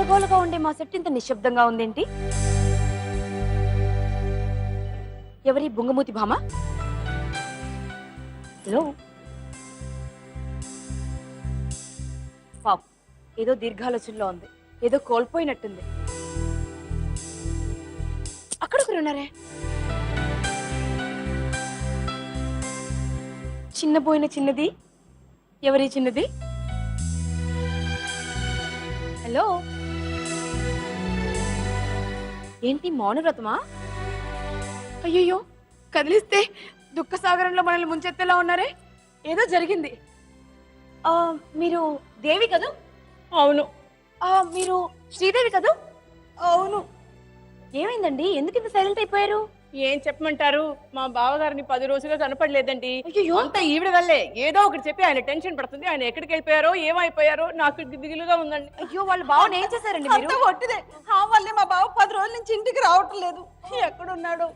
గోలగోలగా ఉండే మా సెట్ ఇంత నిశ్శబ్దంగా ఉందేంటి? ఎవరి బుంగమూతి భామ? హలో పాప్, ఏదో దీర్ఘాలోచనలో ఉంది, ఏదో కోల్పోయినట్టుంది. అక్కడొకరు ఉన్నారే, చిన్నపోయిన చిన్నది. ఎవరి చిన్నది? హలో, ఏంటి మౌనవ్రతమా? అయ్యయ్యో, కదిలిస్తే దుఃఖ సాగరంలో మనల్ని ముంచెత్తేలా ఉన్నారే. ఏదో జరిగింది. మీరు దేవి కదూ? అవును. మీరు శ్రీదేవి కదూ? అవును. ఏమైందండి, ఎందుకు ఇంత సైలెంట్ అయిపోయారు? ఏం చెప్పమంటారు, మా బావగారిని 10 రోజులుగా కనపడలేదండి. అయ్యో, అంతా ఈవిడ వల్లే. ఏదో ఒకటి చెప్పి ఆయన టెన్షన్ పడుతుంది. ఆయన ఎక్కడికి వెళ్ళిపోయారో ఏమైపోయారో నాకు దిగులుగా ఉందండి. అయ్యో, వాళ్ళ బావని ఏం చేశారండి మీరు? కొట్టిదే వల్లే మా బావ 10 రోజుల నుంచి ఇంటికి రావటం లేదు. ఎక్కడున్నాడు?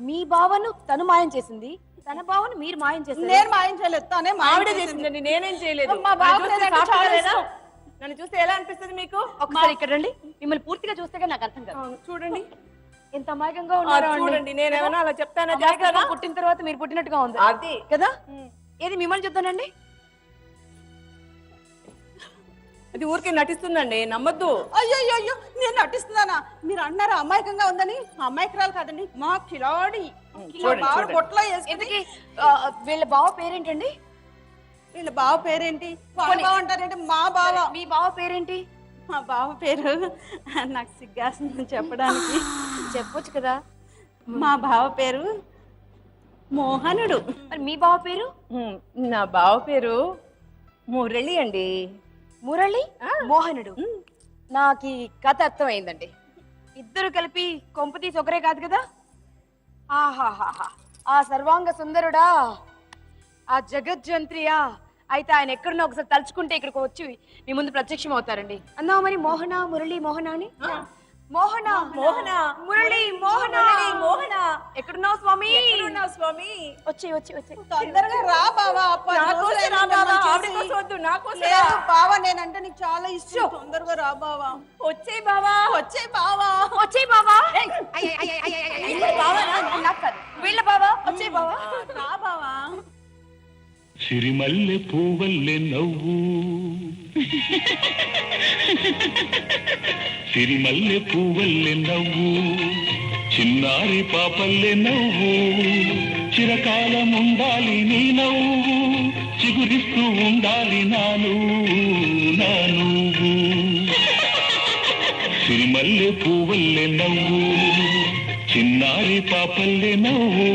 మీ బావను తను మాయం చేసింది, తన బావను మీరు మాయం చేశారు. నేను మాయం చేయలేదు, తనే ఆవిడ చేసిందండి, నేనేం చేయలేదు. మా బావ నన్ను చూస్తే ఎలా అనిపిస్తుంది మీకు? ఒకసారి ఇక్కడ రండి, మిమ్మల్ని పూర్తిగా చూస్తే నాకు అర్థం కాదు. చూడండి ఎంత అమాయకంగా ఉన్నారో. చూడండి, నేనేమన్నా అలా చెప్తానా? పుట్టిన తర్వాత మీరు పుట్టినట్టుగా ఉంది అది కదా. ఏది మిమ్మల్ని చూద్దానండి. అది ఊరికే నటిస్తుందండి, నమ్మద్దు. అయ్యో అయ్యో, నేను నటిస్తున్నానా? మీరు అన్నారా అమాయకంగా ఉందని? అమాయకురాలు కాదండి, మా కిలాడి. పొట్లో ఇంతకీ వీళ్ళ బావ పేరేంటండి? వీళ్ళ బావ పేరేంటి? వాళ్ళ బావ అంటారేంటి? మా బావ. మీ బావ పేరేంటి? మా బావ పేరు నాకు సిగ్గాస్తుంది చెప్పడానికి. చెప్పొచ్చు కదా. మా బావ పేరు మోహనుడు. మరి మీ బావ పేరు? నా బావ పేరు మురళి అండి. మురళి, మోహనుడు. నాకు ఈ కథ అర్థమైందండి. ఇద్దరు కలిపి కొంపతీసి ఒకరే కాదు కదా. ఆహాహాహా, ఆ సర్వాంగ సుందరుడా, ఆ జగజ్జంత్రియా. అయితే ఆయన ఎక్కడున్నా ఒకసారి తలుచుకుంటే ఇక్కడికి వచ్చి మీ ముందు ప్రత్యక్షం అవుతారండి. అన్నావు మరి మోహన, మురళి, మోహన అని. మోహన, మోహన, మురళి, మోహన, మోహన. ఎక్కడున్నావు స్వామి? స్వామి వచ్చి వచ్చి వచ్చి తొందరగా రా బావా. బావా, నేనంటే నీకు చాలా ఇష్టం. తొందరగా రా బావా. వచ్చే బావా, వచ్చే బావా, వచ్చే బావా. వీళ్ళ బావా, వచ్చే బావా. రా బావా. సిరిమల్లె పూవల్లె నవ్వు, సిరిమల్లె పూవల్లె నవ్వు, చిన్నారి పాపల్లె నవ్వు, చిరకాలం ఉండాలి నీ నవ్వు, చిగురిస్తూ ఉండాలి నా నువ్వు. సిరిమల్లె పూవల్లె నవ్వు, చిన్నారి పాపల్లె నవ్వు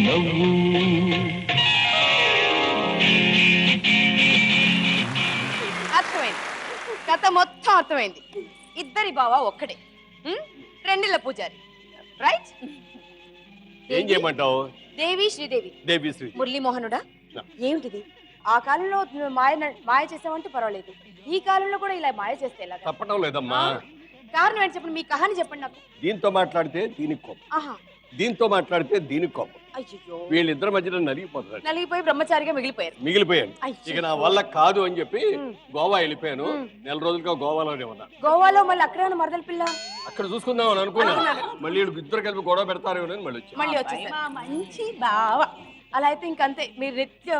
నవ్వు. కథ మొత్తం అర్థమైంది. ఇద్దరి బావ ఒక్కడే, రెండిళ్ళ పూజారి. రైట్? ఏం చేయమంటావు? దేవి శ్రీదేవి. దేవి శ్రీ మురళీమోహనుడా, ఏమిటిది? ఆ కాలంలో మాయ చేసామంటే పర్వాలేదు, ఈ కాలంలో కూడా ఇలా మాయ చేస్తే ఎలా? తప్పటం లేదమ్మా. కారణం ఏంటి చెప్పండి, మీ కహాని చెప్పండి నాకు. దీంతో మాట్లాడితే దీనికి కోపం, ఆహా, దీంతో మాట్లాడితే దీనికి కోపం. అయ్యో, వీళ్ళిద్దరి మధ్యలో నలిగిపోతారు. నలిగిపోయి బ్రహ్మచారిగా మిగిలిపోయారు. ఇక నా వల్ల కాదు అని చెప్పి గోవా వెళ్ళిపోయాను. 4 రోజులుగా గోవాలోనే ఉన్నా. గోవాలో మళ్ళీ అక్కడే ఉన్న మరదల పిల్ల అక్కడ చూసుకుందాం అని అనుకున్నా. మళ్ళీ ఇద్దరు కలిపి గొడవ పెడతారు అని మళ్ళీ వచ్చేసారు. మంచి బావ. అలా అయితే ఇంకంతే, మీరు నిత్య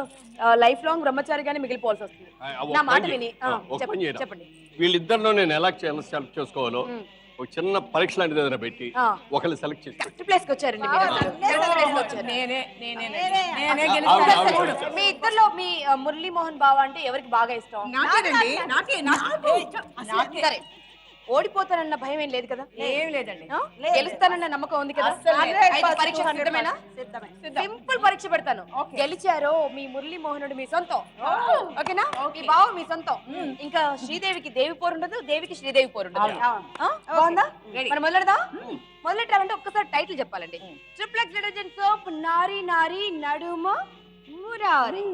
లైఫ్ లాంగ్ బ్రహ్మచారిగానే మిగిలిపోవాల్సి వస్తుంది. నా మాట విని చెప్పండి. వీళ్ళిద్దరిలో నేను ఎలా సెలెక్ట్ చేసుకోవాలో ఒక చిన్న పరీక్ష లాంటిది ఏదైనా పెట్టి ఒకళ్ళు సెలెక్ట్ చేసి ప్లేస్ కి వచ్చారండి మీ ఇద్దరులో. మీ మురళీ మోహన్ బావ అంటే ఎవరికి బాగా ఇష్టం? సరే, ఓడిపోతానన్న భయం ఏం లేదు కదా? ఏం లేదండి. గెలుస్తానన్న నమ్మకం ఉంది కదా? పరీక్ష సిద్ధమేనా? సింపుల్ పరీక్ష పెడతాను. గెలిచారో మీ మురళీ మోహనుడు మీ సొంతం, ఓకేనా? మీ బావ మీ సొంతం. ఇంకా శ్రీదేవికి దేవి పోరు ఉండదు, దేవికి శ్రీదేవి పోరు ఉండదు. బాగుందా? మనం మొదలెడదా? మొదలెట్టాలంటే ఒక్కసారి టైటిల్ చెప్పాలండి. ట్రిప్లెక్స్ డిటర్జెంట్ సోప్ నారీ నారీ నడుమ మురారి.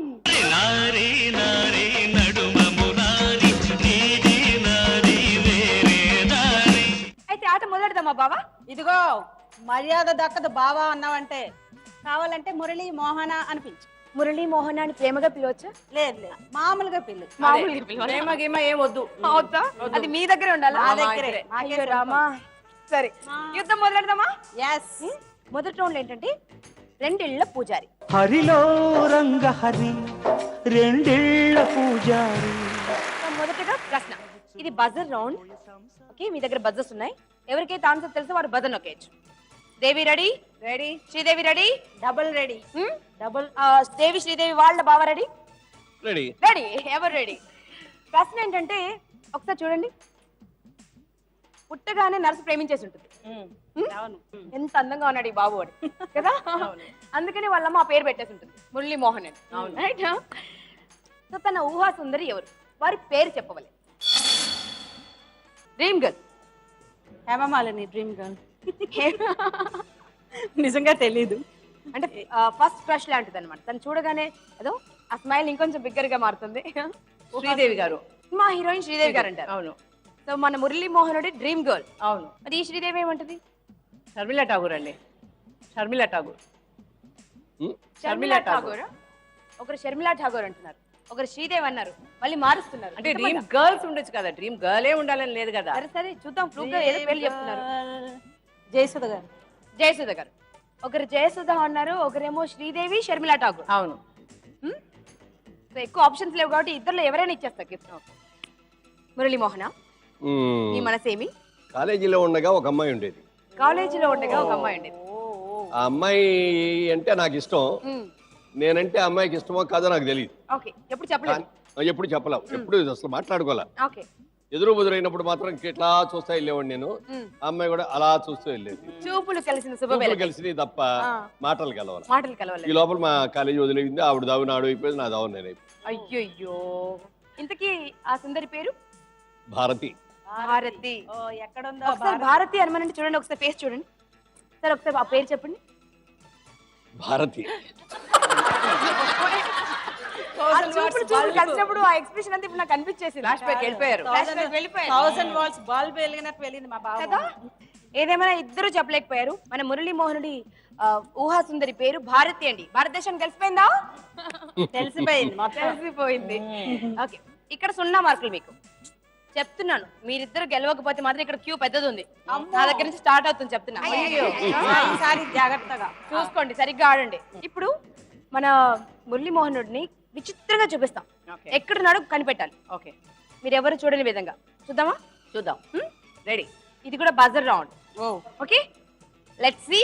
అయితే ఆట మొదలెడదామా బావా? ఇదిగో, మర్యాద దక్కదు బావా అన్నావంటే. కావాలంటే మురళి మోహన అనిపించు. మురళీ మోహన్ అని ప్రేమగా పిలవచ్చా? లేదు లేదు, మామూలుగా పిల్లు. మామూలుగా పిలవాలి. ప్రేమ గేమ ఏం వద్దు. అవుతా? అది మీ దగ్గరే ఉండాలా? మా దగ్గరే. అయ్యో రామా. సరే, యుద్ధం మొదలెడదామా? ఎస్. మొదటి రౌండ్ ఏంటంటే రెండిళ్ల పూజారి. హరిలో రంగ హరి రెండేళ్ల పూజారి. మొదటగా ప్రశ్న. ఇది బజర్ రౌండ్. ఓకే, మీ దగ్గర బజర్స్ ఉన్నాయి. ఎవరికైతే ఆన్సర్ తెలుసో వారు బజర్ నొక్కేయచ్చు. Devi ready? Ready. Sridevi ready? Double ready. Double. Devi Sridevi వాళ్ళ బావ రెడీ? రెడీ. రెడీ. ఎవరు రెడీ? ప్రశ్న ఏంటంటే ఒకసారి చూడండి. పుట్టగానే నర్సు ప్రేమించేసి ఉంటుంది. అవును. ఎంత అందంగా ఉన్నాడు ఈ బాబు వాడు కదా. అందుకని వాళ్ళమ్మ ఆ పేరు పెట్టేసి ఉంటుంది, మురళీ మోహన్ అని. రైట్. సో తన ఊహా సుందరి ఎవరు? వారి పేరు చెప్పవాలి. Dream girl. Hema Malini dream girl. నిజంగా తెలీదు. అంటే ఫస్ట్ క్రష్ లాంటిది అనమాట. తను చూడగానే ఏదో ఆ స్మైల్ ఇంకొంచెం బిగ్గర్ గా మారుతుంది. శ్రీదేవి గారు. మా హీరోయిన్ శ్రీదేవి గారు అంటారు. అవును. సో మన మురళీ మోహనుడి డ్రీమ్ గర్ల్. అవును. మరి ఈ శ్రీదేవి ఏమంటది? షర్మిలా ఠాగూర్ అండి. షర్మిలా ఠాగూర్. షర్మిలా ఠాగూర్. ఒకరు షర్మిలా ఠాగూర్ అంటున్నారు, ఒకరు శ్రీదేవి అన్నారు, మళ్ళీ మారుస్తున్నారు. అంటే డ్రీమ్ గర్ల్స్ ఉండొచ్చు కదా, డ్రీమ్ గర్లే ఉండాలని లేదు కదా. సరే సరే చూద్దాం. ప్రూఫ్ గా ఏదో పేర్లు చెప్తున్నారు. జయసుధ గారు. జయసుధ గారు. ఒకరు జయసుధ అన్నారు, ఒకరేమో శ్రీదేవి, షర్మిలా ఠాగూర్. అవును. సో ఎక్కువ ఆప్షన్స్ లేవు కాబట్టి ఇద్దరులో ఎవరైనా ఇచ్చేస్తా గిఫ్ట్. మురళీ మోహన, మీ మనసేమి? కాలేజీలో ఉండగా ఒక అమ్మాయి ఉండేది. కాలేజీలో ఉండగా ఒక అమ్మాయి ఉండేది. ఆ అమ్మాయి అంటే నాకు ఇష్టం. నేనంటే ఆ అమ్మాయికి ఇష్టమో కాదో నాకు తెలియదు. ఓకే, ఎప్పుడు చెప్పలేదు? ఎప్పుడు చెప్పలేం, ఎప్పుడు అసలు మాట్లాడుకోలే. ఓకే. ఎదురు బుదురైనప్పుడు మాత్రం ఇట్లా చూస్తా వెళ్ళేవాడు నేను. ఆ అమ్మాయి కూడా అలా చూస్తూ వెళ్ళేది. చూపులు కలిసిన శుభవేళ. కలిసి తప్ప మాటలు కలవాలి. మాటలు కలవాలి. ఈ లోపల మా కాలేజీ వదిలేసింది. ఆవిడ దావు నాడు అయిపోయింది, నా దావు నేను అయిపోయింది. అయ్యో. ఇంతకీ ఆ సుందరి పేరు? భారతి. భారతి. ఎక్కడుందో ఒకసారి భారతి అనమనండి. చూడండి, ఒకసారి ఫేస్ చూడండి. సరే ఒకసారి ఆ పేరు చెప్పండి. భారతి. చూపులు కలిసినప్పుడు ఆ ఎక్స్ప్రెషన్ అంతా ఇప్పుడు నాకు అనిపించేసింది. ఫ్లాష్ బ్యాక్ వెళ్ళిపోయారు. 1000 వాల్స్ బాల్ వెలిగినట్టు వెళ్ళింది మా బావ కదా. ఏదేమైనా ఇద్దరు చెప్పలేకపోయారు. మన మురళీ మోహనుడి ఊహా సుందరి పేరు భారతి అండి. భారతదేశం కలిసిపోయిందా? తెలిసిపోయింది. తెలిసిపోయింది. ఓకే, ఇక్కడ 0 మార్కులు మీకు చెప్తున్నాను. మీరిద్దరు గెలవకపోతే మాత్రం ఇక్కడ క్యూ పెద్దది ఉంది. నా దగ్గర నుంచి స్టార్ట్ అవుతుంది చెప్తున్నా. ఈసారి జాగ్రత్తగా చూసుకోండి, సరిగ్గా ఆడండి. ఇప్పుడు మన మురళీ మోహనుడిని విచిత్రంగా చూపిస్తాం. ఎక్కడున్నాడో కనిపెట్టాలి. ఓకే, మీరు ఎవరు చూడని విధంగా. చూద్దామా? చూద్దాం. రెడీ. ఇది కూడా buzzer round. Okay, let's see.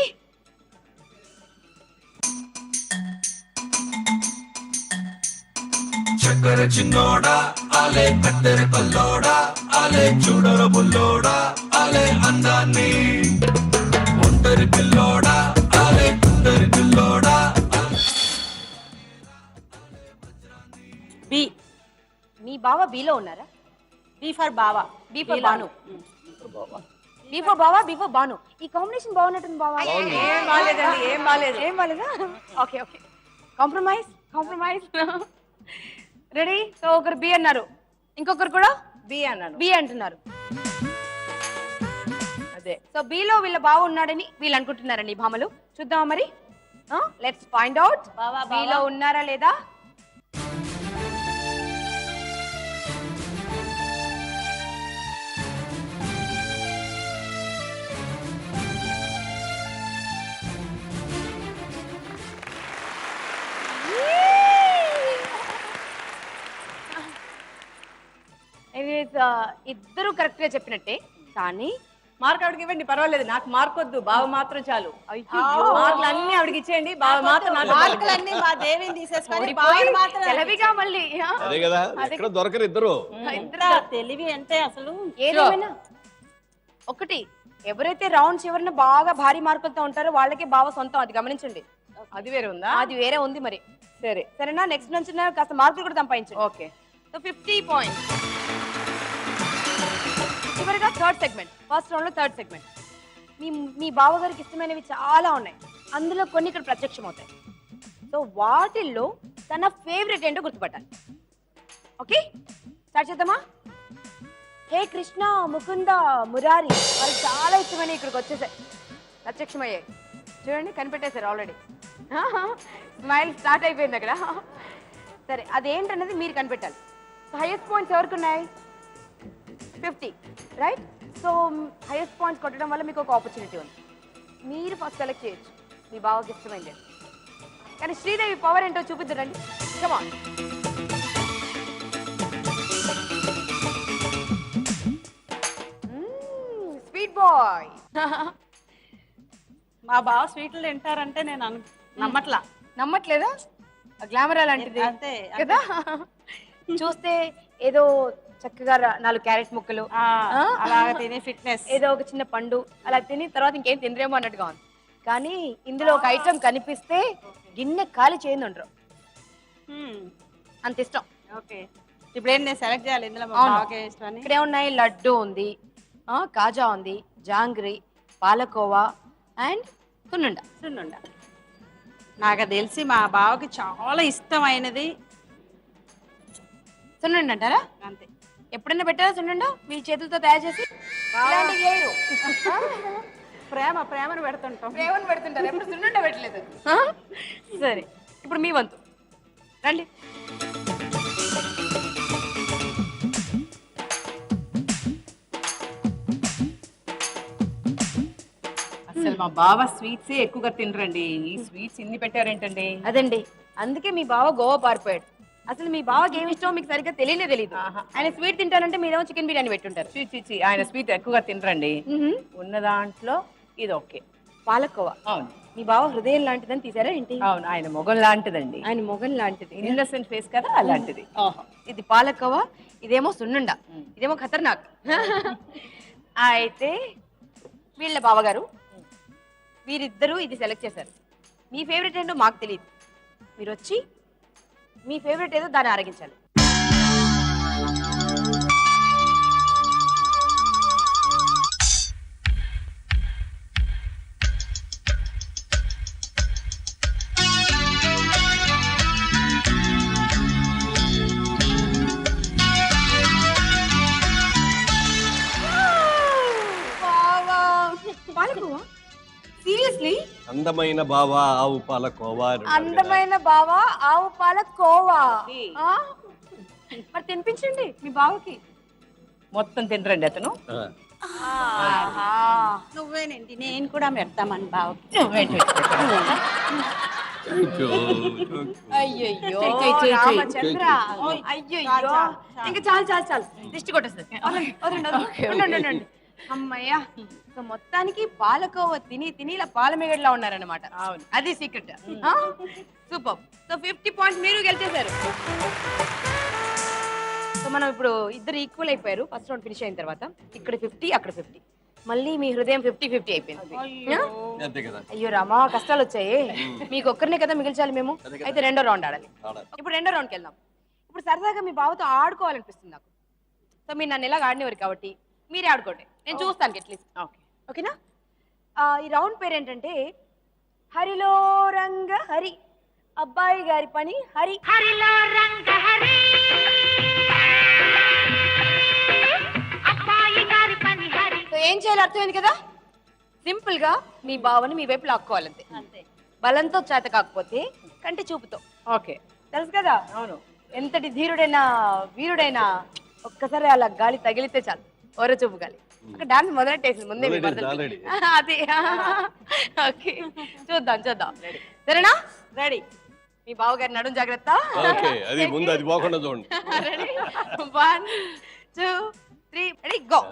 చక్కర చిన్నోడా ఆలే కత్తెర పల్లోడా ఆలే చూడర బుల్లోడా ఆలే అందాన్ని ఒంటరి పిల్లోడా ఆలే కుందరి పిల్లోడా. బి. మీ బావ బిలో ఉన్నారా? బి ఫర్ బావా. B for Bhanu. B for బావా, బి ఫర్ బాను. ఈ కాంబినేషన్ బాగున్నట్టుంది బావా. ఏం బాలేదండి, ఏం బాలేదు. ఏం బాలేదా? Okay okay, compromise. Compromise. Ready. So ఒకరు బి అన్నారు, ఇంకొకరు కూడా బి అన్నాను. బి అంటున్నారు. అదే. సో బిలో వీళ్ళ బావ ఉన్నాడని వీళ్ళు అనుకుంటున్నారండి ఈ భామలు. చూద్దామా మరి? Let's find out. బిలో ఉన్నారా లేదా? ఇద్దరు కరెక్ట్ గా చెప్పినట్టే, కానీ మార్క్ ఆవిడకి ఇవ్వండి, పర్వాలేదు. నాకు మార్క్ వద్దు, బావ మాత్రం చాలు. మార్కులు అన్ని ఆవిడకి ఇచ్చేయండి, బావ మాత్రం. మార్కులన్నీ మా దేవిని తీసేసుకొని బావని మాత్రం తెలివిగా మళ్ళీ. అదే కదా, ఎక్కడ దొరకరు ఇద్దరు. తెలివి అంటే అసలు ఏదేమైనా ఒకటి, ఎవరైతే రౌండ్ చివరిన బాగా భారీ మార్కులతో ఉంటారో వాళ్ళకే బావ సొంతం. అది గమనించండి. అది వేరే ఉందా? అది వేరే ఉంది మరి. సరే సరేనా? నెక్స్ట్ నుంచి కాస్త మార్కులు కూడా సంపాదించండి. ఓకే. So 50 points. చివరిగా థర్డ్ సెగ్మెంట్. ఫస్ట్ రౌండ్ లో థర్డ్ సెగ్మెంట్. మీ బావగారికి ఇష్టమైనవి చాలా ఉన్నాయి, అందులో కొన్ని ఇక్కడ ప్రత్యక్షం అవుతాయి. సో వాటిల్లో తన ఫేవరెట్ ఏంటో గుర్తుపట్టాలి. ఓకే, స్టార్ట్ చేద్దామా? హే కృష్ణ, ముకుంద, మురారి, వాళ్ళు చాలా ఇష్టమైన ఇక్కడికి వచ్చేసాయి, ప్రత్యక్షమయ్యాయి. చూడండి, కనిపెట్టేశారు ఆల్రెడీ. స్మైల్ స్టార్ట్ అయిపోయింది అక్కడ. సరే అదేంటన్నది మీరు కనిపెట్టాలి. హైయెస్ట్ పాయింట్స్ ఎవరికి ఉన్నాయి? 50, రైట్? సో హైయెస్ట్ పాయింట్స్ కొట్టడం వల్ల మీకు ఒక ఆపర్చునిటీ ఉంది. మీరు ఫస్ట్ సెలెక్ట్ చేయొచ్చు మీ బావకి ఇష్టమైంది. కానీ శ్రీదేవి పవర్ ఏంటో చూపిద్దురండి. Come on. Sweet boy. మా బావ స్వీట్లు తింటారంటే నేను నమ్మట్లేదా? గ్లామర్ అలాంటిది అంతే కదా. చూస్తే ఏదో చక్కగా 4 క్యారెట్ ముక్కలు అలాగ తిని ఫిట్నెస్, ఏదో ఒక చిన్న పండు అలా తిని తర్వాత ఇంకేం తినరేమో అన్నట్టుగా ఉంది. కానీ ఇందులో ఒక ఐటమ్ కనిపిస్తే గిన్నె ఖాళీ చేయండి ఉండరు, అంత ఇష్టం. ఓకే, ఇప్పుడు ఏంటి నేను సెలెక్ట్ చేయాలి ఇందులో మా బావకి ఇష్టం? ఇక్కడ ఏమున్నాయి? లడ్డు ఉంది, కాజా ఉంది, జాంగ్రీ, పాలకోవా అండ్ సున్నుండ. నాకు తెలిసి మా బావకి చాలా ఇష్టమైనది సున్నుండ అంటారా? అంతే. ఎప్పుడైనా పెట్టారా సున్నుండ మీ చేతులతో తయారు చేసి? ఇలాంటివి చేయరు. ప్రేమను పెడుతుంటాం. ప్రేమను పెడుతుంటారు, ఎప్పుడు సున్నుండ పెట్టలేదు. సరే ఇప్పుడు మీ వంతు రండి. అసలు మా బావ స్వీట్స్ ఎక్కువగా తినరండి. ఈ స్వీట్స్ ఇన్ని పెట్టారేంటండి? అదండి, అందుకే మీ బావ గోవా పారిపోయాడు. అసలు మీ బావకి ఏమి ఇష్టమో మీకు సరిగ్గా తెలియదు. ఆయన స్వీట్ తింటానంటే మీరేమో చికెన్ బిర్యానీ పెట్టుంటారు. చీ ఆయన స్వీట్ ఎక్కువగా తినరండి. ఉన్న దాంట్లో ఇది ఓకే. పాలకోవా. అవును. మీ బావ హృదయం లాంటిదని తీసారా ఏంటి? అవును, ఆయన మొగం లాంటిదండి. ఆయన మొగం లాంటిది, ఇన్నోసెంట్ ఫేస్ కదా అలాంటిది. ఇది పాలకోవా, ఇదేమో సున్నుండ, ఇదేమో ఖతర్నాక్. అయితే వీళ్ళ బావగారు వీరిద్దరూ ఇది సెలెక్ట్ చేశారు. మీ ఫేవరెట్ ఏంటో మాకు తెలియదు. మీరు వచ్చి మీ ఫేవరెట్ ఏదో దాన్ని ఆరగించాలి. పాలకోవా? సీరియస్లీ? అందమైన బావా ఆవు పాల కోవా. అందమైన బావా ఆవు పాల కోవా. మరి తినిపించండి మీ బావకి. మొత్తం తినరండి అతను. నువ్వేనండి, నేను కూడా పెడతామని బావకి. అయ్యో రామచంద్ర, అయ్యో ఇంకా చాలు దిష్టి కొట్టేస్తుంది. ఉండండి. అమ్మయ్యా, సో మొత్తానికి పాలకోవ తిని ఇలా పాల మేగడ్లా ఉన్నారన్నమాట. అది సీక్రెట్. సూపర్. సో 50 పాయింట్స్ మీరు గెలిచేశారు. సో మనం ఇప్పుడు ఇద్దరు ఈక్వల్ అయిపోయారు ఫస్ట్ రౌండ్ ఫినిష్ అయిన తర్వాత. ఇక్కడ 50 అక్కడ 50, మళ్ళీ మీ హృదయం 50-50 అయిపోయింది. అయ్యో రామా, కష్టాలు వచ్చాయి. మీకు ఒక్కరినే కదా మిగిల్చాలి మేము. అయితే రెండో రౌండ్ ఆడాలి. ఇప్పుడు రెండో రౌండ్కి వెళ్దాం. ఇప్పుడు సరదాగా మీ బావతో ఆడుకోవాలనిపిస్తుంది నాకు. సో మీరు నన్ను ఎలాగ ఆడినవారు కాబట్టి మీరే ఆడుకోండి, నేను చూస్తాను అట్లీస్ట్. ఓకేనా? ఈ రౌండ్ పేరు ఏంటంటే హరిలో రంగ హరి. అబ్బాయి గారి పని హరి. హరిలో రంగ హరి, అబ్బాయి గారి పని హరి. సో ఏం చేయాలి అర్థమైంది కదా? సింపుల్ గా మీ బావని మీ వైపు లాక్కోవాలంతే. బలంతో చేత కాకపోతే కంటి చూపుతో. ఓకే, తెలుసు కదా? అవును. ఎంతటి ధీరుడైనా వీరుడైనా ఒక్కసారి అలా గాలి తగిలితే చాలు, ఓర చూపు గాలి. అక్కడ డాన్స్ మొదలెట్టేసింది ముందే. అది ఓకే, చూద్దాం. సరేనా? రెడీ? మీ బావగారి నడుం జాగ్రత్త. అది ముందు అది పోకుండా చూడండి. 1 2 3 రెడీ గో.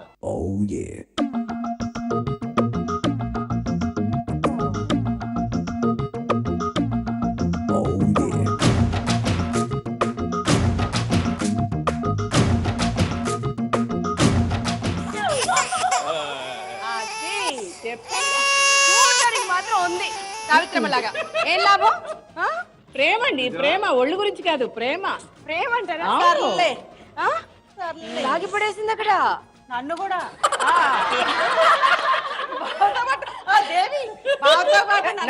చూడడానికి మాత్రం ఉంది సావిత్రమ్మలాగా. ఏం లాభం? ప్రేమ అండి, ప్రేమ. ఒళ్ళు గురించి కాదు, ప్రేమ. ప్రేమ అంటారా? లాగి పడేసింది అక్కడ. నన్ను కూడా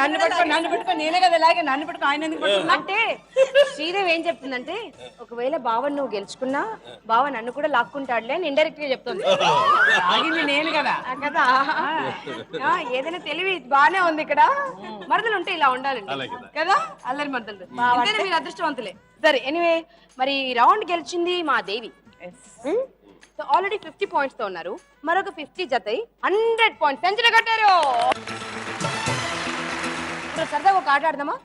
నన్ను పట్టుకో నేనే కదా లాగే. నన్ను పట్టుకో, ఆయన ఎందుకు పట్టుకున్నా? అంటే శ్రీదేవి ఏం చెప్తుందంటే ఒకవేళ బావని నువ్వు గెలుచుకున్నా బావ నన్ను కూడా లాక్కుంటాడులే అని ఇండైరెక్ట్ గా చెప్తుంది. ఆగింది నేను కదా. కదా ఏదైనా తెలివి బానే ఉంది ఇక్కడ. మరదలు ఉంటే ఇలా ఉండాలండి కదా, అల్లరి మరదలు. అంతేనే మీరు అదృష్టవంతులే. సరే ఎనీవే, మరి రౌండ్ గెలిచింది మా దేవి. సో ఆల్రెడీ 50 పాయింట్స్ తో ఉన్నారు. మరొక 50 జతై 100 పాయింట్స్ సెంచరీ కట్టారు. ఇప్పుడు సరదాగా ఒక ఆట ఆడదామా?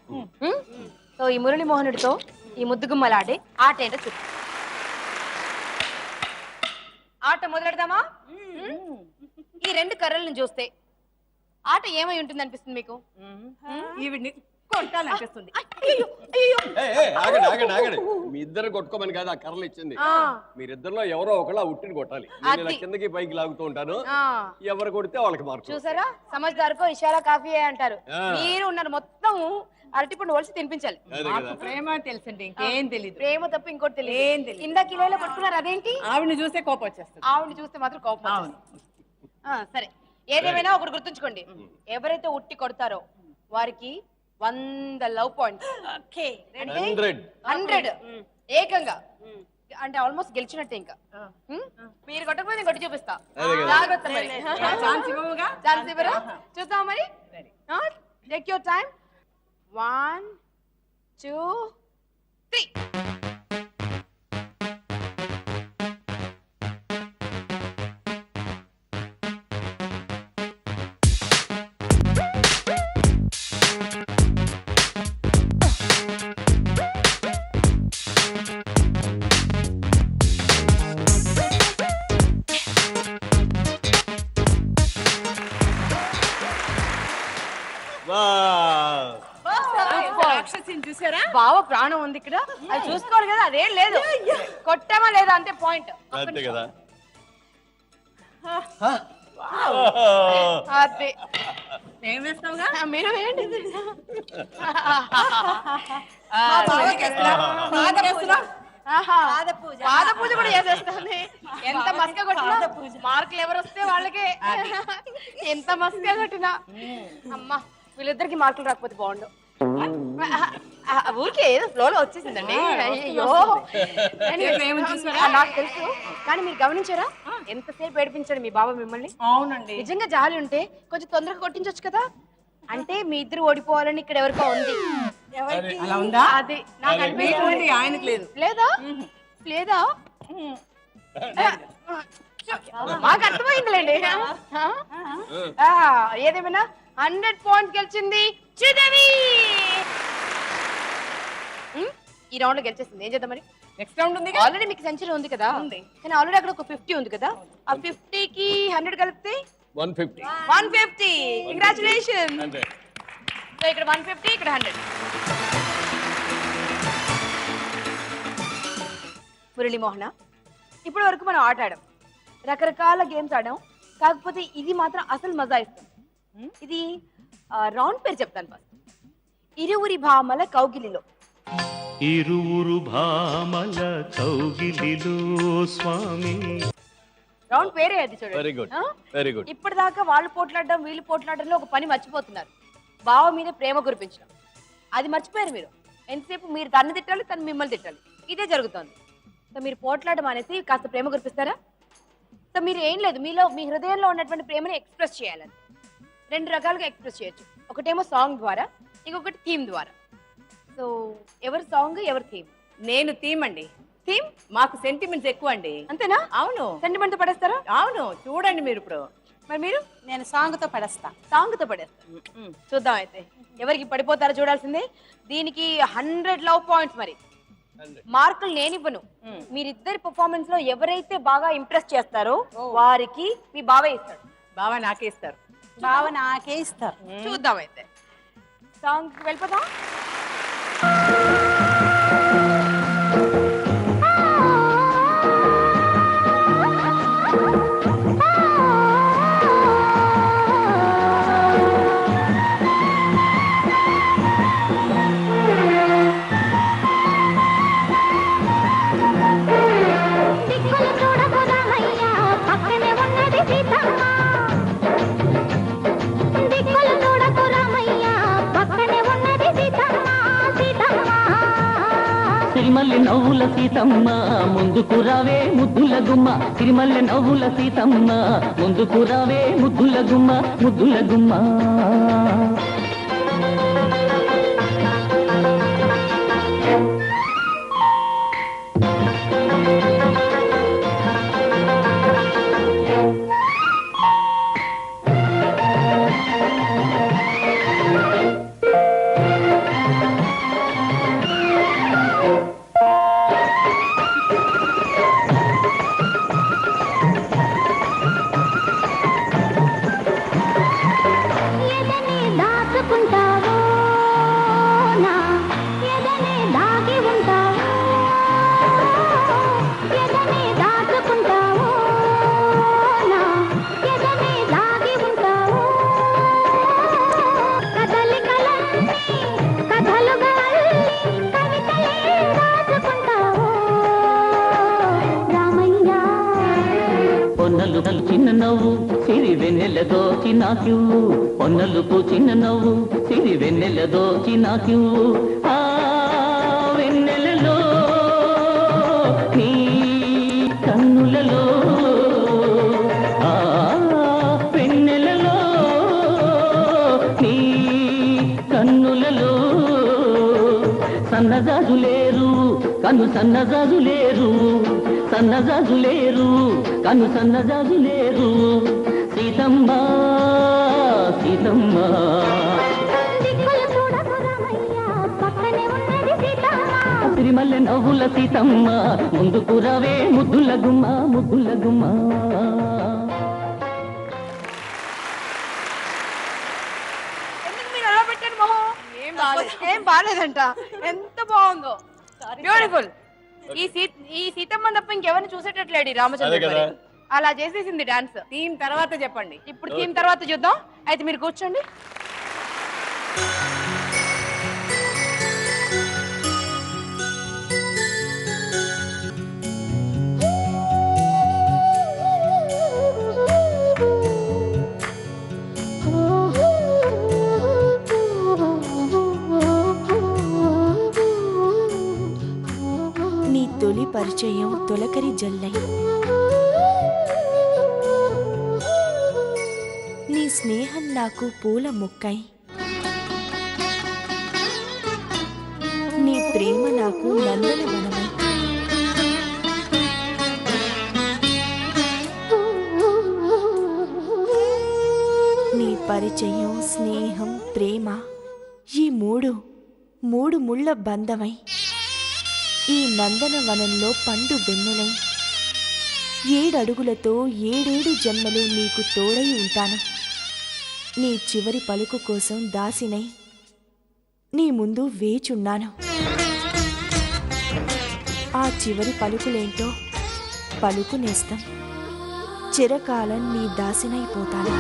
సో ఈ మురళీమోహనుడితో ఈ ముద్దుగుమ్మలాడే ఆట ఏంటో చూద్దాం. ఆట మొదలెడదామా? ఈ రెండు కర్రలను చూస్తే ఆట ఏమై ఉంటుంది అనిపిస్తుంది మీకు? ఈవిడ్ని కొట్టాలనిపిస్తుంది. ఆగండి ఆగండి ఆగండి. మీ ఇద్దరు కొట్టుకోమని కాదు ఆ కర్రలు ఇచ్చింది. మీరిద్దరిలో ఎవరో ఒకళ్ళ ఉట్టిని కొట్టాలి. నేను ఇలా కిందకి పైకి లాగుతూ ఉంటాను, ఎవరు కొడితే వాళ్ళకి మార్కు. చూసారా, సమజ్దారుకో ఇషారా కాఫీ అంటారు. మీరు ఉన్నారు మొత్తం అరటిపండు వలసి తినిపించాలి. ప్రేమ తెలుసండి, ఇంకేం తెలియదు. ప్రేమ తప్ప ఇంకోటి తెలియదు. ఇందా కిలోలో కొట్టుకున్నారు అదేంటి? ఆవిడని చూస్తే కోపం వచ్చేస్తుంది. ఆవిడని చూస్తే మాత్రం కోపం. సరే ఏదేమైనా ఒకటి గుర్తుంచుకోండి, ఎవరైతే ఉట్టి కొడతారో వారికి 100 లవ్ పాయింట్స్. 100 ఏకంగా, అంటే ఆల్మోస్ట్ గెలిచినట్టే. ఇంకా మీరు కొట్టకపోతే నేను కొట్టి చూపిస్తా. జాగ్రత్త మరి. ఛాన్స్ ఇవ్వరా? చూద్దాం మరి. Take your time. 1 2 3. చూసారా, బావ ప్రాణం ఉంది ఇక్కడ, అది చూసుకోవాలి కదా. అదేం లేదు, కొట్టామా లేదా అంతే పాయింట్. అంతే కదా. అదే ఏం వేస్తావుగా? మీరు వేయండి. పాద పూజ కూడా చేసేస్తాను. ఎంత మస్క కొట్టినా మార్కులు ఎవరు వస్తే వాళ్ళకే. ఎంత మస్క కొట్టినా అమ్మా వీళ్ళిద్దరికి మార్కులు రాకపోతే బాగుండు. ఊరికే ఏదో ఫ్లోలో వచ్చేసిందండి. అయ్యో నాకు తెలుసు, కానీ మీరు గమనించారా ఎంతసేపు ఏడిపించాడు మీ బాబా మిమ్మల్ని? అవునండి, నిజంగా జాలి ఉంటే కొంచెం తొందరగా కొట్టించొచ్చు కదా. అంటే మీ ఇద్దరు ఓడిపోవాలని ఇక్కడ ఎవరికో ఉంది. అలా ఉందా? అదే నాకు అనిపిస్తుంది. ఆయనకు లేదు. లేదా లేదా మాకు అర్థమైందిలేండి. ఏదేమైనా 100 పాయింట్స్ గెలిచింది శ్రీదేవి. ఈ రౌండ్ లో గెలిచేసింది. ఏం చేద్దాం మరి? నెక్స్ట్ రౌండ్ ఉంది. ఆల్రెడీ మీకు సెంచరీ ఉంది కదా, కానీ ఆల్రెడీ అక్కడ ఒక 50 ఉంది కదా. ఆ 50 కి 100 కలిపితే 150. 150. కంగ్రాచులేషన్. సో ఇక్కడ 150, ఇక్కడ 100. మురళీమోహన, ఇప్పటి వరకు మనం ఆట ఆడాం, రకరకాల గేమ్స్ ఆడాం. కాకపోతే ఇది మాత్రం అసలు మజా ఇస్తుంది. ఇది రౌండ్ పేరు చెప్తాను ఫస్ట్. ఇరువురి భామల కౌగిలిలో. ఇరువురు భామల కౌగిలిలో స్వామి. రౌండ్ పేరే అది. వెరీ చూడండి, గుడ్ వెరీ గుడ్. ఇప్పటిదాకా వాళ్ళు పోట్లాడడం వీళ్ళు పోట్లాడడంలో ఒక పని మర్చిపోతున్నారు, బావ మీద ప్రేమ కురిపించడం. అది మర్చిపోయారు మీరు. ఎంతసేపు మీరు తన్ని తిట్టాలి, తను మిమ్మల్ని తిట్టాలి, ఇదే జరుగుతుంది. సో మీరు పోట్లాడడం అనేసి కాస్త ప్రేమ కురిపిస్తారా? సో మీరు ఏం లేదు, మీలో మీ హృదయంలో ఉన్నటువంటి ప్రేమని ఎక్స్ప్రెస్ చేయాలని 2 రకాలుగా ఎక్స్ప్రెస్ చేయొచ్చు. ఒకటేమో సాంగ్ ద్వారా, ఇంకొకటి థీమ్ ద్వారా. సో ఎవరు సాంగ్ ఎవరు థీమ్? నేను థీమ్ అండి. థీమ్ మాకు సెంటిమెంట్స్ ఎక్కువ అండి. అంతేనా? అవును. సెంటిమెంట్ తో పడేస్తారా? అవును, చూడండి మీరు ఇప్పుడు. మరి మీరు? నేను సాంగ్ తో పడేస్తా. సాంగ్ తో పడేస్తా. చూద్దాం అయితే ఎవరికి పడిపోతారో చూడాల్సిందే. దీనికి 100 లవ్ పాయింట్స్. మరి మార్కులు నేను ఇవ్వను, మీరిద్దరి పర్ఫార్మెన్స్ లో ఎవరైతే బాగా ఇంప్రెస్ చేస్తారో వారికి మీ బావే ఇస్తాడు. బావ నాకే ఇస్తారు. బావ నాకే ఇస్తారు. చూద్దాం అయితే. సాంగ్ వెళ్ళిపోదాం. దిక్కులు చూడకు రామయ్య, పక్కనే ఉన్నది సీతమ్మ. సిరిమల్లె నవ్వుల సీతమ్మ ముందుకు రావే ముద్దుల గుమ్మ సిరిమల్లె నవ్వుల సీతమ్మ ముందుకు రావే ముద్దుల గుమ్మ ముద్దుల గుమ్మ చిన్న నవ్వు సిరి వెన్నెల దోచి నాకివ్వు పొన్నలుకు చిన్న నవ్వు సిరి వెన్నెల దోచి నాకివ్వు ఆ వెన్నెలలో నీ కన్నులలో ఆ వెన్నెలలో నీ కన్నులలో సన్నజాజులేరు కన్ను సన్నజాజులేరు సన్నజాజులేరు కన్ను సన్నజాజులేరు సీతమ్మ సీతమ్మ సిరిమల్లె నవ్వుల సీతమ్మ ముందుకు రావే ముద్దుల గుమ్మ ముద్దుల గుమ్మ ఎందుకు మీరు అలా పెట్టారు మొహం? ఏం బాగాలేదంట. ఎంత బాగుందో, బ్యూటిఫుల్. ఈ సీతమ్మ తప్ప ఇంకెవరిని చూసేటట్లేడు రామచంద్ర. అలా చేసేసింది డాన్స్. థీమ్ తర్వాత చెప్పండి. ఇప్పుడు థీమ్ తర్వాత చూద్దాం. అయితే మీరు కూర్చోండి. నీ తొలి పరిచయం తొలకరి జల్లై, నీ స్నేహం నాకు పూల మొక్కై, నీ ప్రేమ నాకు నందన వనమై, నీ పరిచయం స్నేహం ప్రేమ ఈ మూడు ముళ్ళ బంధమై, ఈ నందనవనంలో పండు వెన్నెలై, 7 అడుగులతో 7 జన్మలు నీకు తోడై ఉంటాను. నీ చివరి పలుకు కోసం దాసినై నీ ముందు వేచున్నాను. ఆ చివరి పలుకులేంటో పలుకు నేస్తం, చిరకాలం నీ దాసినైపోతాను.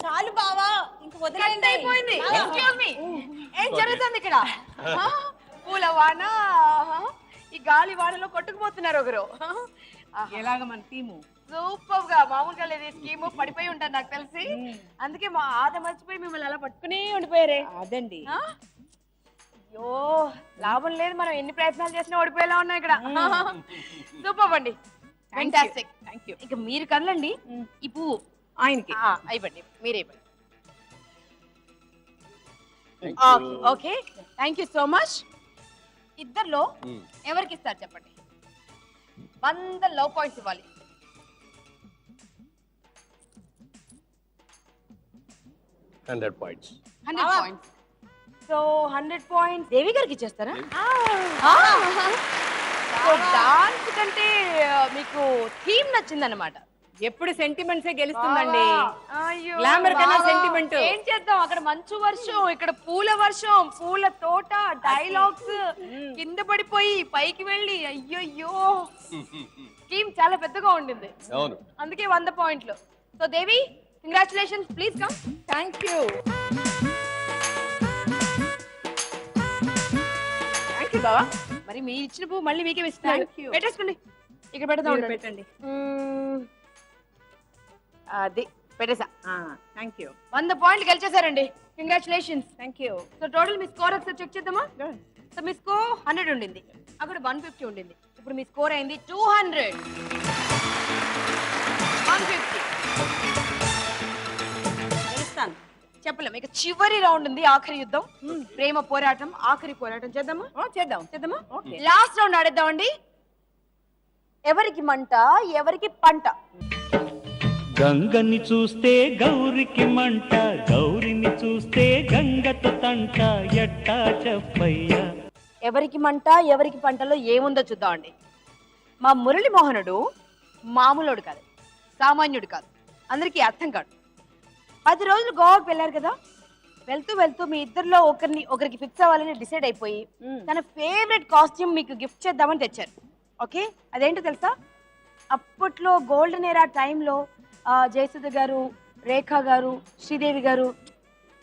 చాలు బావా, ఇంక వదిలేయండి. అయిపోయింది. Excuse me. ఏం జరుగుతుంది ఇక్కడ? పూల వాన, ఈ గాలి వానలో కొట్టుకుపోతున్నారు ఒకరు. ఎలాగ మన థీము సూపర్ గా, మామూలుగా లేదు. స్కీమ్ పడిపోయి ఉంటారు నాకు తెలిసి. అందుకే మా ఆద మర్చిపోయి మిమ్మల్ని అలా పట్టుకుని ఉండిపోయారే. అదండి. అయ్యో లాభం లేదు, మనం ఎన్ని ప్రయత్నాలు చేసినా ఓడిపోయేలా ఉన్నాం ఇక్కడ. సూపర్ అండి, ఫ్యాంటాస్టిక్. Thank you. ఇక మీరు కదలండి ఈ పువ్వు ఆయనకి అయిపోండి, మీరే ఇవ్వండి. Okay, thank you so much. ఇద్దర్లో ఎవరికి ఇస్తారు చెప్పండి? 100 లవ్ పాయింట్స్ ఇవ్వాలి. 100 points. 100 పాయింట్స్. సో 100 పాయింట్స్ దేవి గారికి ఇచ్చేస్తారా? డాన్స్ కంటే మీకు థీమ్ నచ్చిందన్నమాట. ఎప్పుడు సెంటిమెంట్సే గెలుస్తుందండి. అయ్యో, గ్లామర్ కన్నా సెంటిమెంట్. ఏం చేద్దాం, అక్కడ మంచు వర్షం, ఇక్కడ పూల వర్షం, పూల తోట, డైలాగ్స్, కింద పడిపోయి పైకి వెళ్ళి, అయ్యయ్యో టీమ్ చాలా పెద్దగా ఉండింది. అందుకే 100 పాయింట్లు. So Devi, congratulations, please come. Thank you. బావా. మరి మీ ఇచ్చిన పువ్వు మళ్ళీ మీకే ఇస్తున్నాడు. Thank you. పెట్టేసుకోండి. ఇక్కడ పెడదాం మీరు ఉండండి. పెట్టండి. అది పెట్టేసా. Thank you. 100 పాయింట్లు గెలిచేశారండి. Congratulations. Thank you. So total మీ స్కోర్ ఒకసారి చెక్ చేద్దామా? సో మీ స్కోర్ 100 ఉండింది, అక్కడ 150 ఉండింది. ఇప్పుడు మీ స్కోర్ అయింది 200. 150 గెలుస్తాను. చెప్పలేం. ఇక చివరి రౌండ్ ఉంది, ఆఖరి యుద్ధం, ప్రేమ పోరాటం, ఆఖరి పోరాటం. చేద్దామా? చేద్దామా? ఓకే. లాస్ట్ రౌండ్ ఆడేద్దామండి. ఎవరికి మంట, ఎవరికి పంట. గంగని చూస్తే గౌరికి మంట, గౌరిని చూస్తే గంగతో తంట, ఎట్టా చెప్పయ్యా. ఎవరికి మంట, ఎవరికి పంటలో ఏముందో చూద్దామండి. మా మురళి మోహనుడు మామూలుడు కాదు, సామాన్యుడు కాదు, అందరికీ అర్థం కాదు. 10 రోజులు గోవాకి వెళ్ళారు కదా, వెళ్తూ వెళ్తూ మీ ఇద్దరిలో ఒకరికి ఫిక్స్ అవ్వాలని డిసైడ్ అయిపోయి తన ఫేవరెట్ కాస్ట్యూమ్ మీకు గిఫ్ట్ చేద్దామని తెచ్చారు. ఓకే, అదేంటో తెలుసా? అప్పట్లో గోల్డెన్ ఎరా టైంలో జయసుధ గారు, రేఖా గారు, శ్రీదేవి గారు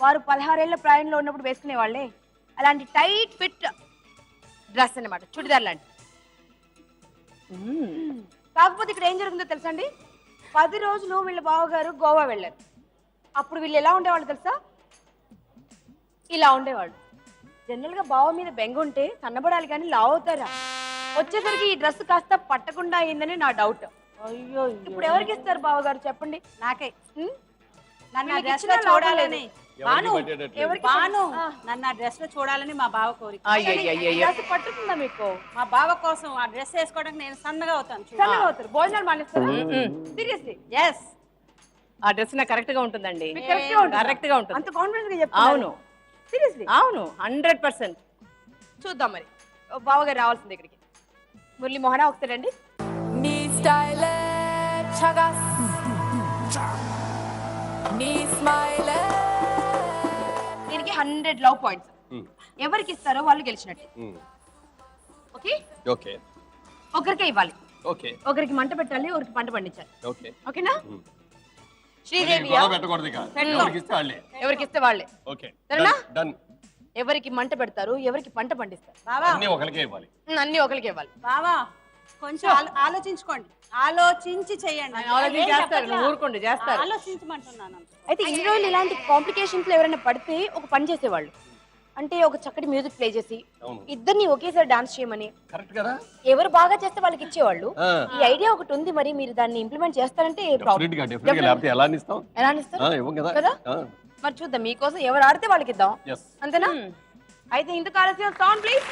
వారు 16 ఏళ్ల ప్రాయంలో ఉన్నప్పుడు వేసుకునే వాళ్ళే అలాంటి టైట్ ఫిట్ డ్రెస్ అన్నమాట, చుడిదార్ లాంటి. కాకపోతే ఇక్కడ ఏం జరుగుతుందో తెలుసా అండి? 10 రోజులు వీళ్ళ బావగారు గోవా వెళ్ళారు. అప్పుడు వీళ్ళు ఎలా ఉండేవాళ్ళు తెలుసా? ఇలా ఉండేవాళ్ళు. జనరల్ గా బావ మీద బెంగ ఉంటే సన్నబడాలి కానీ లావు అవుతారా? వచ్చేసరికి ఈ డ్రెస్ కాస్త పట్టకుండా అయిందని నా డౌట్. అయ్యో, ఇప్పుడు ఎవరికి ఇస్తారు బావగారు చెప్పండి? నాకే. నన్ను వీళ్ళకి డ్రెస్ ఇచ్చినా లో చూడాలని ఎవరికి బాను, పట్టేటట్లేదు. ఎవరికి బాను నన్ను ఆ డ్రెస్ లో చూడాలని మా బావ కోరిక. డ్రెస్ పట్టుకుందా మీకు? మా బావ కోసం ఆ డ్రెస్ వేసుకోవడానికి నేను సన్నగా అవుతాను. సన్నగా అవుతారు, భోజనాలు మానేస్తారా? సీరియస్లీ? ఎస్, ఆ డ్రెస్ నాకు కరెక్ట్ గా ఉంటుందండి. మీకు కరెక్ట్ గా ఉంటుంది? కరెక్ట్ గా ఉంటుంది. అంత కాన్ఫిడెన్స్ గా చెప్తాను. అవును సీరియస్లీ? అవును 100%. చూద్దాం మరి. బావగారు రావాల్సింది ఇక్కడికి. మురళి మోహన ఒకసారి రండి. నీ స్టైలే చగస్, నీ స్మైలే. దీనికి 100 లవ్ పాయింట్స్. ఎవరికి ఇస్తారో వాళ్ళు గెలిచినట్టు. ఓకే, ఓకే ఒకరికే ఇవ్వాలి. ఓకే ఒకరికి మంట పెట్టాలి, ఒకరికి పంట పండించాలి. ఓకే. ఓకేనా? శ్రీదేవి గొడవ పెట్టకూడదు ఇక. ఎవరికి ఇస్తే వాళ్ళే. ఎవరికి ఇస్తే వాళ్ళే. ఓకే, సరేనా? డన్. ఎవరికి మంట పెడతారు, ఎవరికి పంట పండిస్తారు. బావా అన్నీ ఒకరికే ఇవ్వాలి. అన్ని ఒకరికి ఇవ్వాలి. బావా కొంచెం ఆలోచించుకోండి, ఆలోచించి చెయ్యండి. ఆలోచించి చేస్తారు, నువ్వు ఊరుకోండి, చేస్తారు. ఆలోచించమంటున్నాను. అయితే ఇన్ని రోజులు ఇలాంటి కాంప్లికేషన్స్ లో ఎవరైనా పడితే ఒక పని చేసేవాళ్ళు. అంటే ఒక చక్కటి మ్యూజిక్ ప్లే చేసి అవును. ఇద్దరిని ఒకేసారి డాన్స్ చేయమని, కరెక్ట్ కదా? ఎవరు బాగా చేస్తే వాళ్ళకి ఇచ్చేవాళ్ళు. ఆ. ఈ ఐడియా ఒకటి ఉంది, మరి మీరు దాన్ని ఇంప్లిమెంట్ చేస్తారంటే డెఫినెట్ గా లేకపోతే ఎలా ఇస్తాం? ఎలా ఇస్తారు ఇవ్వం కదా. కదా? మరి చూద్దాం, మీకోసం ఎవరు ఆడితే వాళ్ళకి ఇద్దాం. ఎస్. అంతేనా? అయితే ఇందుకు కావాల్సిన సౌండ్ ప్లీజ్.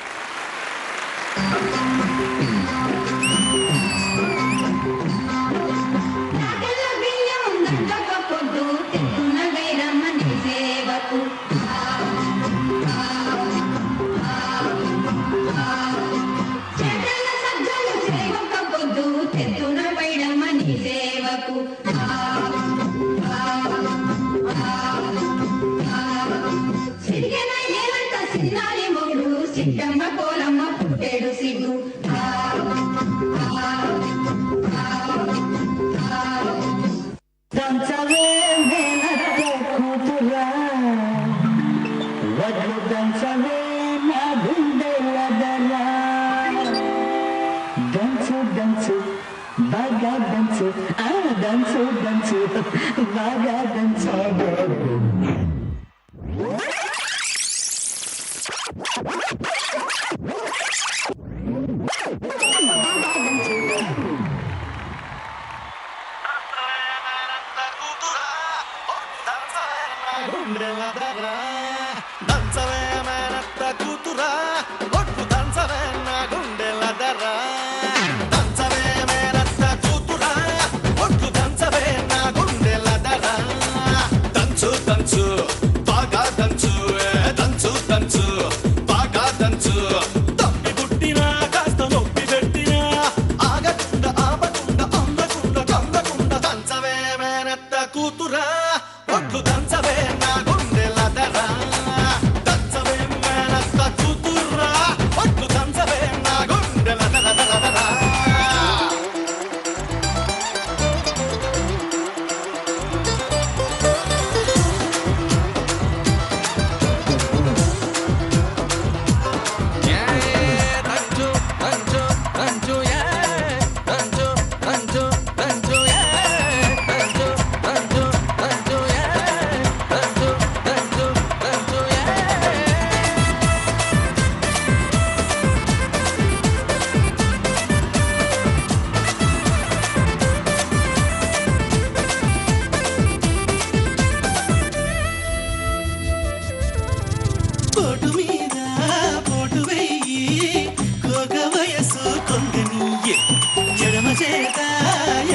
ఎడమ చేత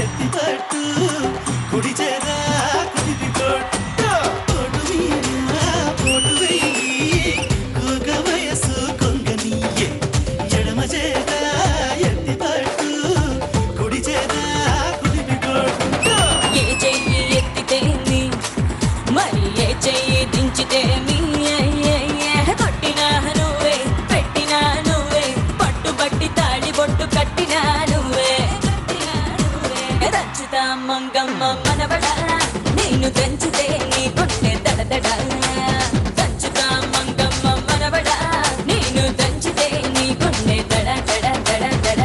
ఎత్తి పట్టు కుడి చేత కుడిపి కొట్టు పోటు మీద పోటు వెయ్యి కోక వయసు కొంగనీయే ఎడమ చేత ఎత్తి పట్టు కుడి చేత కుడిపి కొట్టు ఏ చెయ్యి ఎత్తితేమి మరి ఏ చెయ్యి దించితేమి కొట్టినా నువ్వే పెట్టినా నువ్వే పట్టుబట్టి తాళి బొట్టు కట్టినా నువ్వే దంచుతా మంగమ్మ మనవడా నేను దంచితే నీ గుండె దడదడ దంచుతా మంగమ్మ మనవడా నేను దంచితే నీ గుండె దడ దడ దడ దడ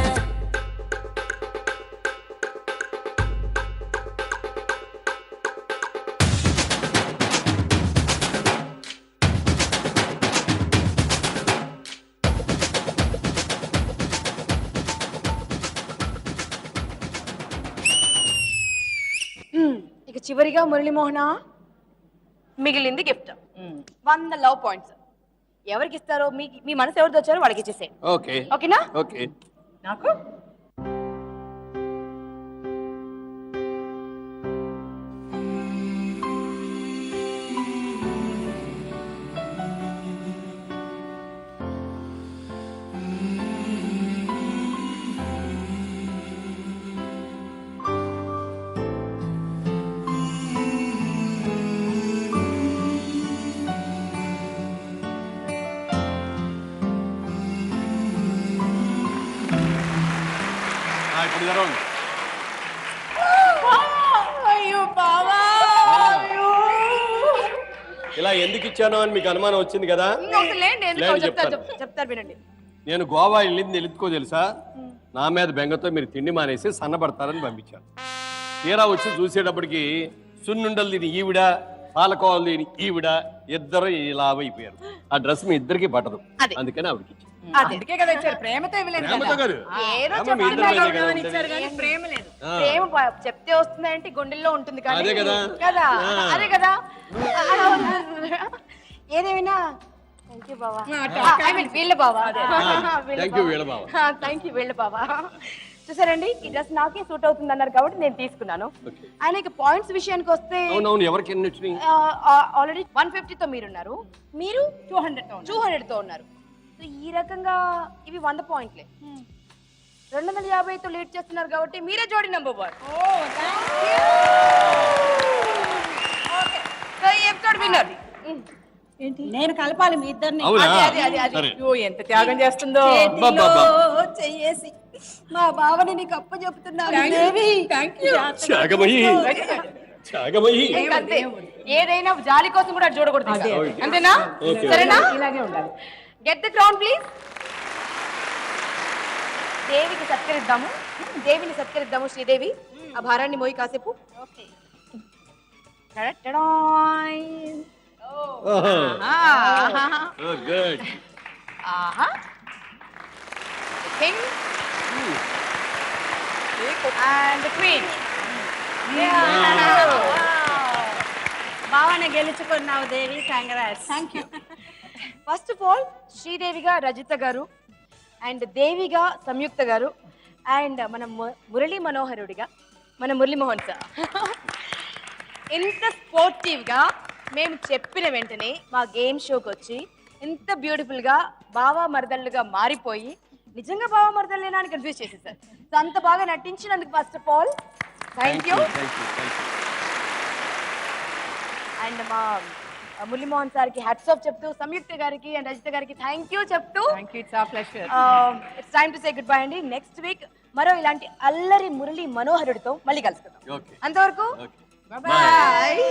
ఇక చివరిగా మురళీమోహన మిగిలింది గిఫ్ట్ 100 లవ్ పాయింట్స్. ఎవరికి ఇస్తారో మీ మనసు ఎవరితో వచ్చారో వాళ్ళకి ఇచ్చేసే. ఓకే ఓకేనా? ఓకే. నాకు ఇప్పుడు జరగండి. అయ్యో బావా ఇలా ఎందుకు ఇచ్చానో అని మీకు అనుమానం వచ్చింది కదా. లేదు, చెప్తారు వినండి. నేను గోవా వెళ్ళింది ఎందుకో తెలుసా? నా మీద బెంగతో మీరు తిండి మానేసి సన్నబడతారని పంపించాను. తీరా వచ్చి చూసేటప్పటికి సున్నుండలు తిని ఈవిడ, పాలకోవలు తిని ఈవిడ, ఇద్దరు ఇలా అయిపోయారు. ఆ డ్రెస్ మీ ఇద్దరికి పట్టదు, అందుకని ఆవిడకి ఇచ్చాను. అందుకే కదా ఇచ్చారు, ప్రేమతో ఇవ్వలేదు ప్రేమతో కాదు. ఏదో ప్రేమ మీ ఇద్దరి మీదే కదా ఉంటుంది. ఇచ్చారు కానీ ప్రేమ లేదు. ప్రేమ చెప్తే వస్తుందంటే గుండెల్లో ఉంటుంది కానీ అదే కదా. అదే కదా. ఏదేమైనా థ్యాంక్ యూ బావా. వీళ్ళ బావా. థ్యాంక్ యూ వీళ్ళ బావ. థ్యాంక్ యూ వీళ్ళ బావా. చూసారండి, ఈ డ్రెస్ నాకే సూట్ అవుతుంది అన్నారు కాబట్టి నేను తీసుకున్నాను. ఆయనకి పాయింట్స్ విషయానికి వస్తే అవునవును, ఎవరికి ఎన్ని వచ్చినాయి? ఆల్రెడీ 150తో మీరున్నారు, మీరు 200తో ఉన్నారు. సో ఈ రకంగా ఇవి 100 పాయింట్లే. 250తో లీడ్ చేస్తున్నారు కాబట్టి మీరే జోడి నెంబర్ 1. విన్నర్. నేను కలపాలి మీ ఇద్దరిని. అవునా? అది. సరే. అయ్యో ఎంత త్యాగం చేస్తుందో. చేతిలో చెయ్యేసి మా బావని నీకు అప్ప చెప్తున్నాను దేవి. త్యాగమయ్యి, త్యాగమయ్యి. అంతే, ఏదైనా జాలి కోసం కూడా చూడకూడదు. అంతేనా? ఓకే. సరేనా? ఇలాగే ఉండాలి. Get the crown please. దేవిని సత్కరిద్దాము. శ్రీదేవి ఆ భారాన్ని మోయి కాసేపు. Oh, good. King and the queen. బావని గెలుచుకున్నావు Devi. Congrats. Thank you. First of all శ్రీదేవిగా రజిత గారు, అండ్ దేవిగా సంయుక్త గారు, అండ్ మన మురళీ మనోహరుడిగా మన మురళీమోహన్ సార్. ఇంత స్పోర్టివ్ గా మేము చెప్పిన వెంటనే మా గేమ్ షోకి వచ్చి ఇంత బ్యూటిఫుల్ గా బావా మరదళ్ళుగా మారిపోయి నిజంగా బావా మరదళ్ళేనా అని కన్ఫ్యూజ్ చేసేసారు. సో అంత బాగా నటించినందుకు first of all thank you. And మా మురళీమోహన్ సార్ కి హ్యాట్స్ ఆఫ్ చెప్తూ, సంయుక్త గారికి అండ్ రజిత గారికి థ్యాంక్ యూ చెప్తూ it's a pleasure. It's time to say goodbye అండి. నెక్స్ట్ వీక్ మరో ఇలాంటి అల్లరి మురళీ మనోహరుడితో మళ్ళీ కలుసుకుందాం. అంతవరకు Bye.